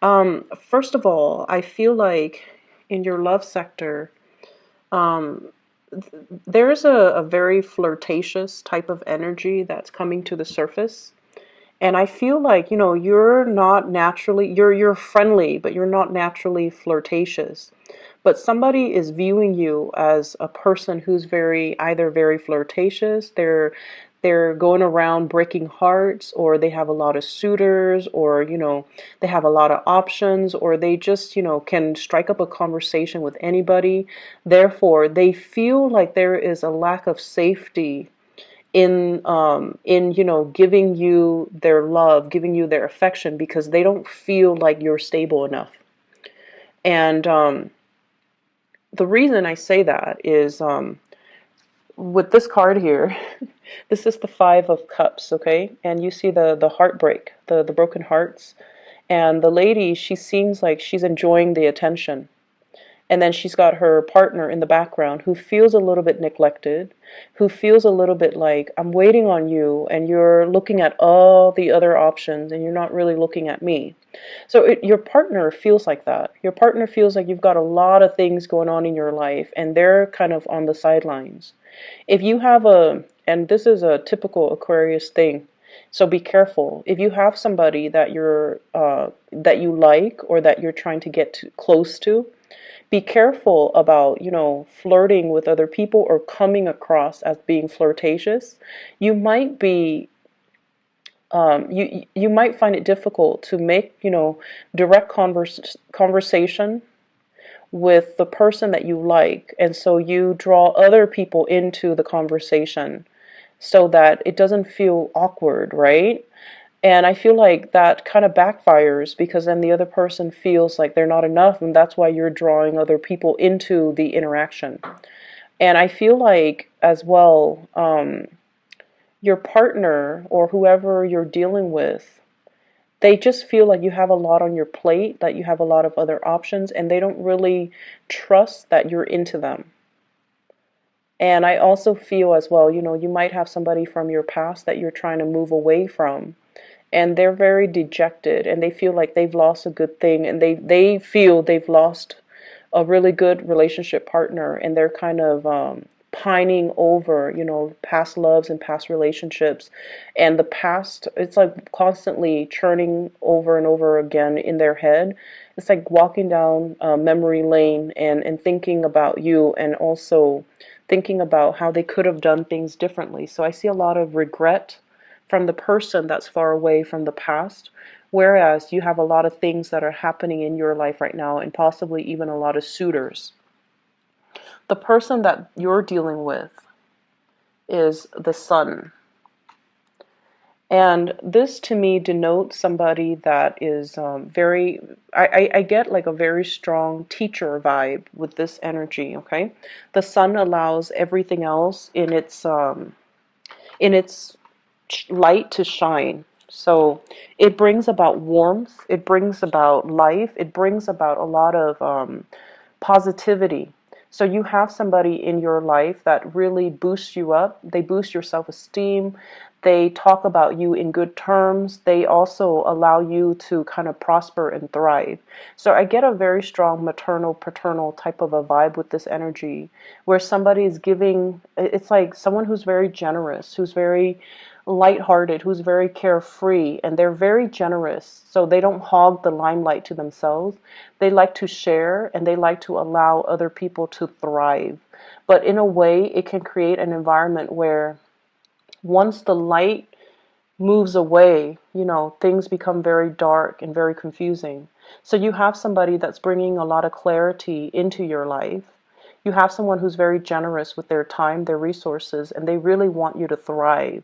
First of all, I feel like in your love sector, um, there's a very flirtatious type of energy that's coming to the surface. And I feel like, you're not naturally, you're friendly, but you're not naturally flirtatious. But somebody is viewing you as a person who's either very flirtatious, they're going around breaking hearts, or they have a lot of suitors, or, they have a lot of options, or they just, can strike up a conversation with anybody. Therefore, they feel like there is a lack of safety in giving you their love, giving you their affection, because they don't feel like you're stable enough. And the reason I say that is, with this card here, this is the Five of Cups, okay? And you see the heartbreak, the broken hearts. And the lady, she seems like she's enjoying the attention. And then she's got her partner in the background who feels a little bit neglected, who feels a little bit like, I'm waiting on you and you're looking at all the other options and you're not really looking at me. So your partner feels like that. Your partner feels like you've got a lot of things going on in your life and they're kind of on the sidelines. If you have and this is a typical Aquarius thing, so be careful. If you have somebody that you like, or that you're trying to get close to, be careful about, flirting with other people or coming across as being flirtatious. You might be, you might find it difficult to make, direct conversation with the person that you like, and so you draw other people into the conversation so that it doesn't feel awkward, right? And I feel like that kind of backfires, because then the other person feels like they're not enough, and that's why you're drawing other people into the interaction. And I feel like, as well, your partner or whoever you're dealing with, they just feel like you have a lot on your plate, that you have a lot of other options, and they don't really trust that you're into them. And I also feel as well, you might have somebody from your past that you're trying to move away from, and they're very dejected and they feel like they've lost a good thing, and they feel they've lost a really good relationship partner, and they're kind of pining over, past loves and past relationships. And the past, it's like constantly churning over and over again in their head. It's like walking down memory lane, and thinking about you, and also thinking about how they could have done things differently. So I see a lot of regret from the person that's far away from the past, whereas you have a lot of things that are happening in your life right now, and possibly even a lot of suitors. The person that you're dealing with is the Sun. And this to me denotes somebody that is I get like a very strong teacher vibe with this energy, okay? The Sun allows everything else in its light to shine. So it brings about warmth, it brings about life, it brings about a lot of positivity. So you have somebody in your life that really boosts you up. They boost your self-esteem. They talk about you in good terms. They also allow you to kind of prosper and thrive. So I get a very strong maternal, paternal type of a vibe with this energy, where somebody is giving, it's like someone who's very generous, who's very lighthearted, who's very carefree, and they're very generous. So they don't hog the limelight to themselves. They like to share, and they like to allow other people to thrive. But in a way, it can create an environment where once the light moves away, things become very dark and very confusing. So you have somebody that's bringing a lot of clarity into your life. You have someone who's very generous with their time, their resources, and they really want you to thrive.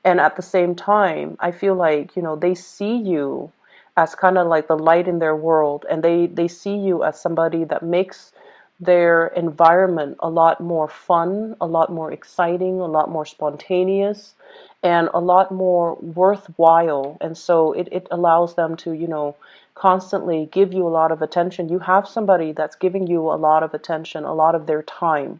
And at the same time, I feel like, they see you as kind of like the light in their world, and they see you as somebody that makes their environment a lot more fun, a lot more exciting, a lot more spontaneous, and a lot more worthwhile. And so it allows them to, constantly give you a lot of attention. You have somebody that's giving you a lot of attention, a lot of their time,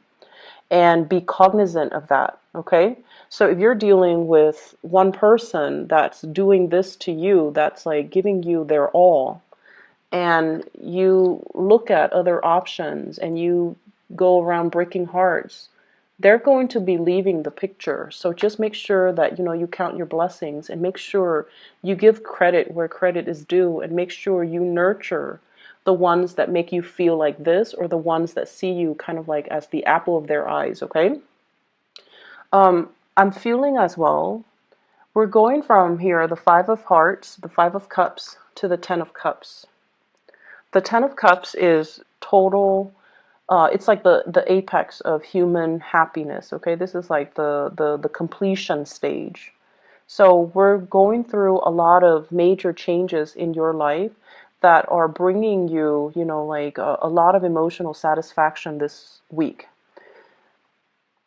and be cognizant of that, okay? So if you're dealing with one person that's doing this to you, that's like giving you their all, and you look at other options and you go around breaking hearts, they're going to be leaving the picture. So just make sure that you count your blessings, and make sure you give credit where credit is due, and make sure you nurture the ones that make you feel like this, or the ones that see you kind of like as the apple of their eyes, okay? I'm feeling as well, we're going from here, the Five of Hearts, the Five of Cups, to the Ten of Cups. The Ten of Cups is total, it's like the apex of human happiness, okay? This is like the completion stage. So we're going through a lot of major changes in your life that are bringing you, like a lot of emotional satisfaction this week.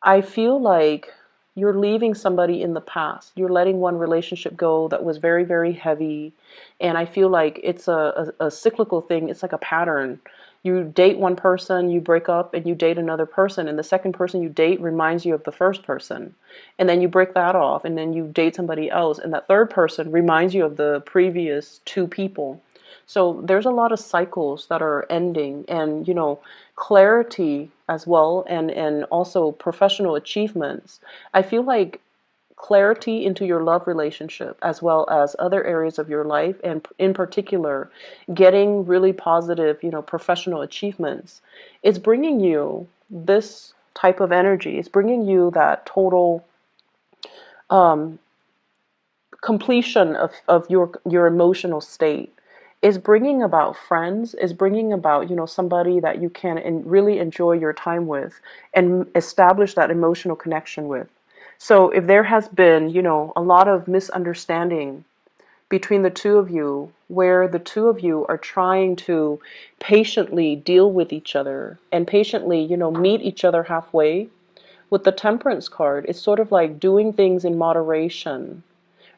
I feel like you're leaving somebody in the past. You're letting one relationship go that was very, very heavy. And I feel like it's a cyclical thing. It's like a pattern. You date one person, you break up, and you date another person. And the second person you date reminds you of the first person. And then you break that off, and then you date somebody else. And that third person reminds you of the previous two people. So there's a lot of cycles that are ending, and clarity as well, and also professional achievements. I feel like clarity into your love relationship as well as other areas of your life, and in particular getting really positive professional achievements, is bringing you this type of energy. It's bringing you that total completion of your emotional state. Is bringing about friends, is bringing about somebody that you can really enjoy your time with and establish that emotional connection with. So if there has been a lot of misunderstanding between the two of you, where the two of you are trying to patiently deal with each other and patiently meet each other halfway, with the Temperance card, it's sort of like doing things in moderation,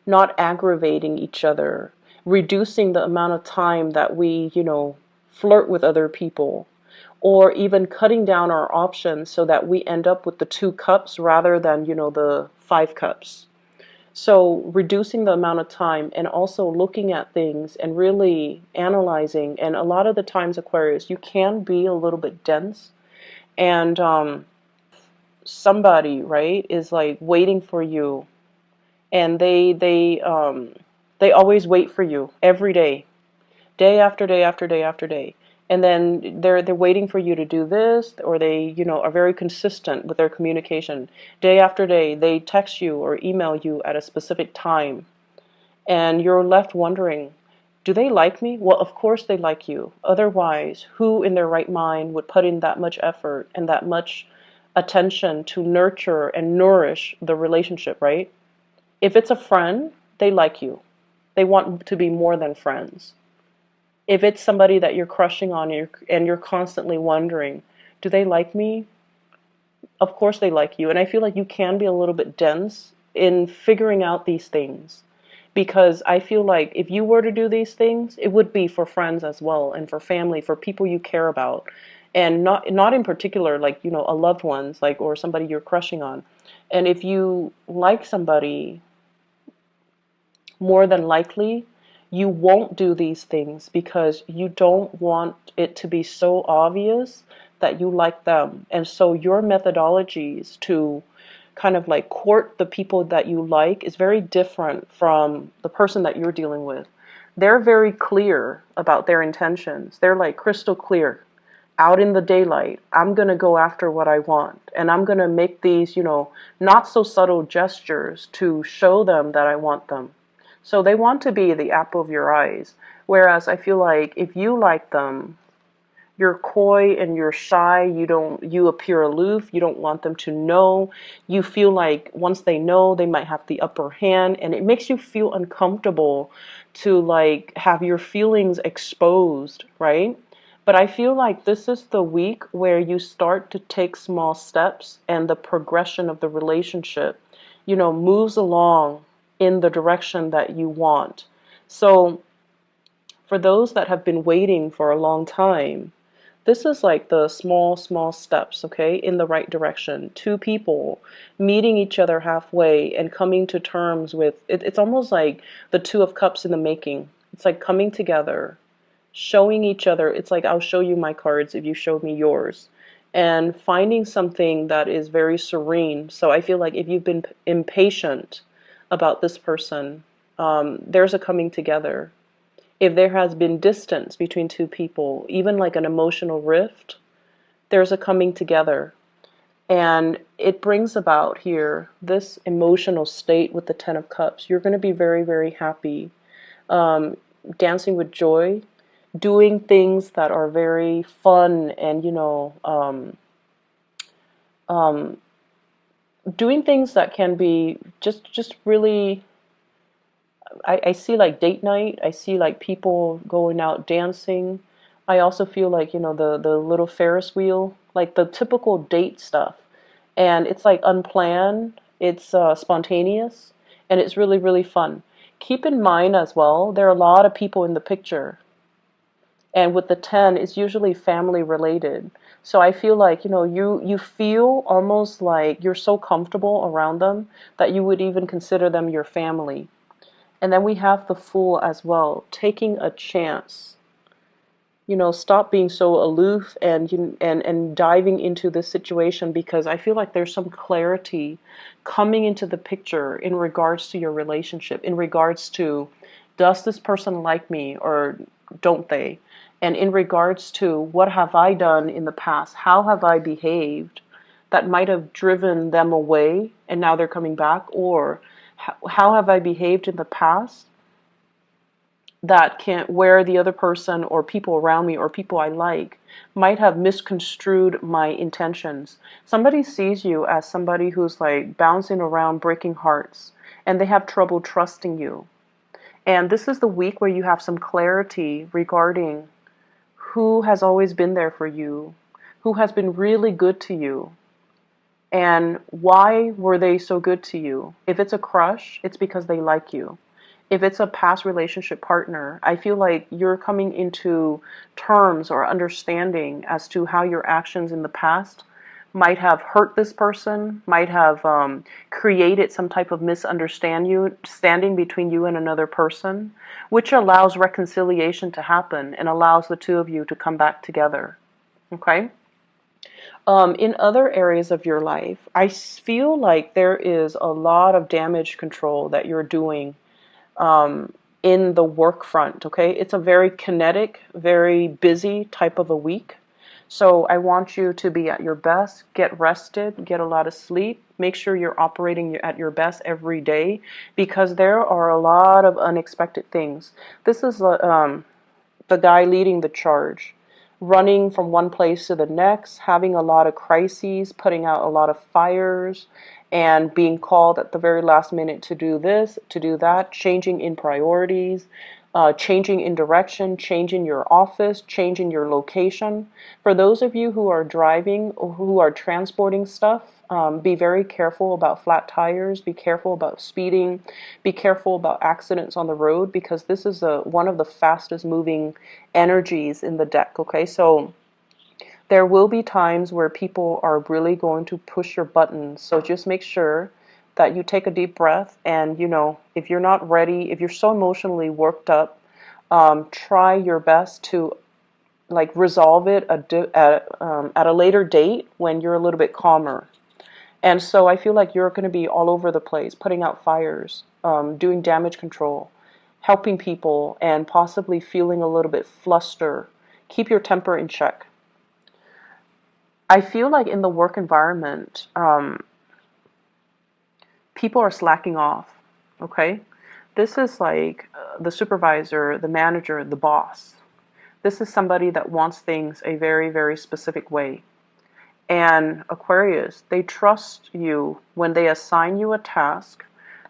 not aggravating each other, reducing the amount of time that we, flirt with other people, or even cutting down our options so that we end up with the two cups rather than, the five cups. So reducing the amount of time, and also looking at things and really analyzing. And a lot of the times, Aquarius, you can be a little bit dense, and somebody, right, is like waiting for you, and they always wait for you every day, day after day after day after day. And then they're waiting for you to do this, or they are very consistent with their communication. Day after day, they text you or email you at a specific time, and you're left wondering, do they like me? Well, of course they like you. Otherwise, who in their right mind would put in that much effort and that much attention to nurture and nourish the relationship, right? If it's a friend, they like you. They want to be more than friends. If it's somebody that you're crushing on, and you're constantly wondering, do they like me? Of course they like you. And I feel like you can be a little bit dense in figuring out these things. Because I feel like if you were to do these things, it would be for friends as well, and for family, for people you care about. And not in particular, like, a loved ones, like, or somebody you're crushing on. And if you like somebody, more than likely, you won't do these things because you don't want it to be so obvious that you like them. And so your methodologies to kind of like court the people that you like is very different from the person that you're dealing with. They're very clear about their intentions. They're like crystal clear. Out in the daylight, I'm going to go after what I want. And I'm going to make these, not so subtle gestures to show them that I want them. So they want to be the apple of your eyes. Whereas I feel like if you like them, you're coy and you're shy. You appear aloof. You don't want them to know. You feel like once they know, they might have the upper hand, and it makes you feel uncomfortable to like have your feelings exposed, right? But I feel like this is the week where you start to take small steps, and the progression of the relationship, moves along in the direction that you want. So for those that have been waiting for a long time, this is like the small, small steps, okay, in the right direction. Two people meeting each other halfway and coming to terms with it. It's almost like the Two of Cups in the making. It's like coming together showing each other. It's like, I'll show you my cards if you show me yours. And finding something that is very serene. So I feel like if you've been impatient about this person, there's a coming together. If there has been distance between two people, even like an emotional rift, there's a coming together. And it brings about here this emotional state with the Ten of Cups. You're going to be very, very happy, um, dancing with joy, doing things that are very fun, and um, doing things that can be just really. I see like date night. I see like people going out dancing. I also feel like, the little Ferris wheel, like the typical date stuff. And it's like unplanned, it's spontaneous, and it's really, really fun. Keep in mind as well, there are a lot of people in the picture. And with the 10, it's usually family related. So I feel like, you feel almost like you're so comfortable around them that you would even consider them your family. And then we have the Fool as well, taking a chance. Stop being so aloof and diving into this situation, because I feel like there's some clarity coming into the picture in regards to your relationship, in regards to, does this person like me or don't they? And in regards to, what have I done in the past? How have I behaved that might have driven them away and now they're coming back? Or how have I behaved in the past that can't, where the other person or people around me or people I like might have misconstrued my intentions. Somebody sees you as somebody who's like bouncing around breaking hearts, and they have trouble trusting you. And this is the week where you have some clarity regarding who has always been there for you, who has been really good to you, and why were they so good to you. If it's a crush, it's because they like you. If it's a past relationship partner, I feel like you're coming into terms or understanding as to how your actions in the past might have hurt this person, might have created some type of misunderstanding between you and another person, which allows reconciliation to happen and allows the two of you to come back together. Okay? In other areas of your life, I feel like there is a lot of damage control that you're doing in the work front, okay? It's a very kinetic, very busy type of a week. So I want you to be at your best, get rested, get a lot of sleep, make sure you're operating at your best every day, because there are a lot of unexpected things. This is the guy leading the charge, running from one place to the next, having a lot of crises, putting out a lot of fires, and being called at the very last minute to do this, to do that, changing in priorities, changing in direction, changing your office, changing your location. For those of you who are driving or who are transporting stuff, be very careful about flat tires, be careful about speeding, be careful about accidents on the road, because this is one of the fastest moving energies in the deck, okay? So there will be times where people are really going to push your buttons. So just make sure that you take a deep breath, and if you're not ready, if you're so emotionally worked up, try your best to like resolve it at a later date when you're a little bit calmer. And so I feel like you're going to be all over the place, putting out fires, doing damage control, helping people, and possibly feeling a little bit flustered. Keep your temper in check. I feel like in the work environment, people are slacking off, okay? This is like the supervisor, the manager, the boss. This is somebody that wants things a very, very specific way. And Aquarius, they trust you when they assign you a task.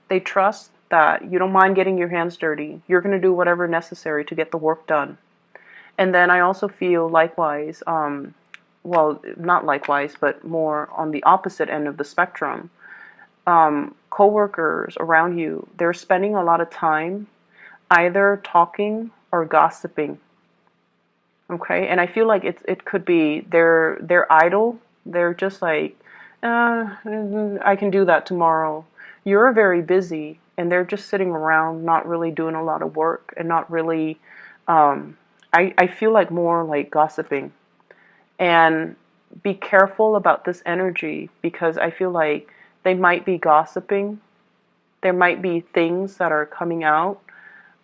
They trust that you don't mind getting your hands dirty. You're going to do whatever necessary to get the work done. And then I also feel likewise, well, not likewise, but more on the opposite end of the spectrum. Coworkers around you, they're spending a lot of time either talking or gossiping. Okay, and I feel like it could be they're idle. They're just like, I can do that tomorrow. You're very busy, and they're just sitting around, not really doing a lot of work, and not really I feel like more like gossiping. And be careful about this energy because I feel like they might be gossiping. There might be things that are coming out,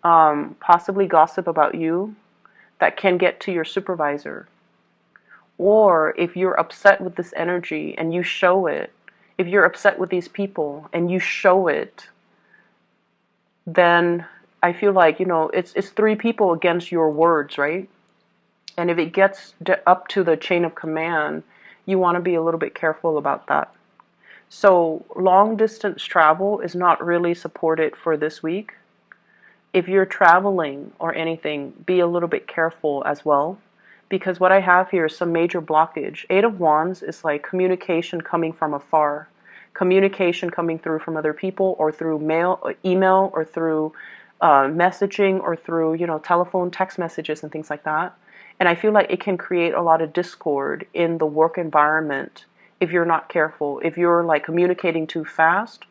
possibly gossip about you, that can get to your supervisor. Or if you're upset with this energy and you show it, if you're upset with these people and you show it, then I feel like, it's three people against your words, right? And if it gets up to the chain of command, you want to be a little bit careful about that. So long distance travel is not really supported for this week. If you're traveling or anything, be a little bit careful as well. Because what I have here is some major blockage. Eight of Wands is like communication coming from afar. Communication coming through from other people or through mail, or email, or through messaging, or through, telephone, text messages and things like that. And I feel like it can create a lot of discord in the work environment if you're not careful. If you're like communicating too fast,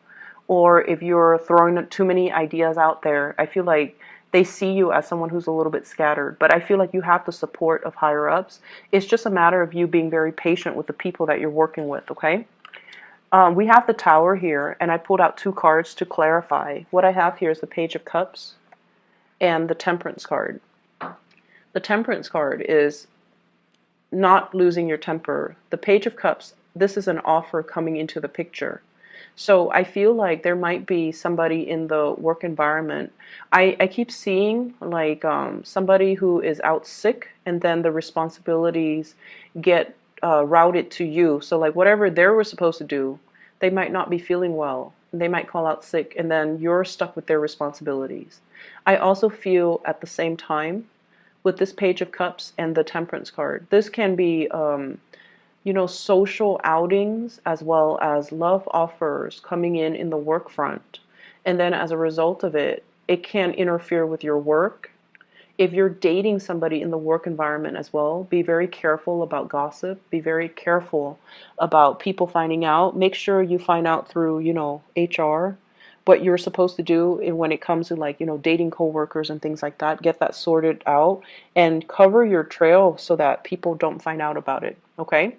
or if you're throwing too many ideas out there, I feel like they see you as someone who's a little bit scattered. But I feel like you have the support of higher ups. It's just a matter of you being very patient with the people that you're working with, okay? We have the Tower here, and I pulled out two cards to clarify. What I have here is the Page of Cups and the Temperance card. The Temperance card is not losing your temper. The Page of Cups, this is an offer coming into the picture. So I feel like there might be somebody in the work environment. I keep seeing like somebody who is out sick, and then the responsibilities get routed to you. So like whatever they were supposed to do, they might not be feeling well. They might call out sick, and then you're stuck with their responsibilities. I also feel at the same time with this Page of Cups and the Temperance card, this can be social outings as well as love offers coming in the work front. And then as a result of it, it can interfere with your work. If you're dating somebody in the work environment as well, be very careful about gossip. Be very careful about people finding out. Make sure you find out through, HR, what you're supposed to do when it comes to like, dating coworkers and things like that. Get that sorted out and cover your trail so that people don't find out about it, okay?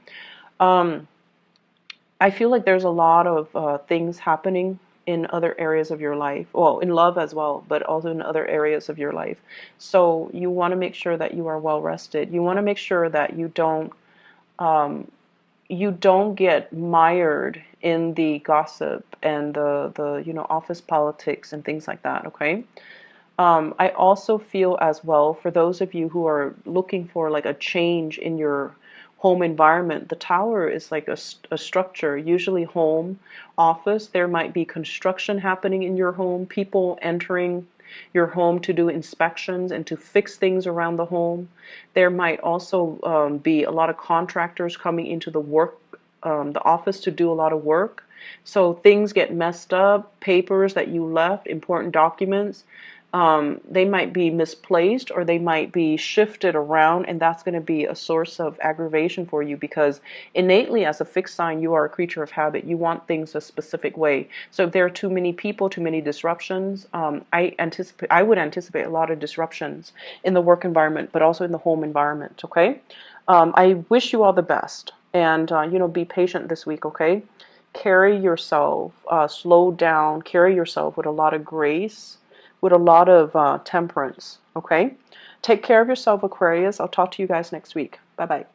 I feel like there's a lot of things happening in other areas of your life. Well, in love as well, but also in other areas of your life. So you want to make sure that you are well rested. You want to make sure that you don't get mired in the gossip and the office politics and things like that, okay? I also feel as well, for those of you who are looking for like a change in your home environment, the Tower is like a structure, usually home, office. There might be construction happening in your home, people entering your home to do inspections and to fix things around the home. There might also be a lot of contractors coming into the office to do a lot of work. So things get messed up, papers that you left, important documents, they might be misplaced or they might be shifted around, and that's going to be a source of aggravation for you because innately as a fixed sign, you are a creature of habit. You want things a specific way. So if there are too many people, too many disruptions, I would anticipate a lot of disruptions in the work environment, but also in the home environment, okay? I wish you all the best, and be patient this week, okay? Carry yourself, slow down, carry yourself with a lot of grace, with a lot of temperance, okay? Take care of yourself, Aquarius. I'll talk to you guys next week. Bye-bye.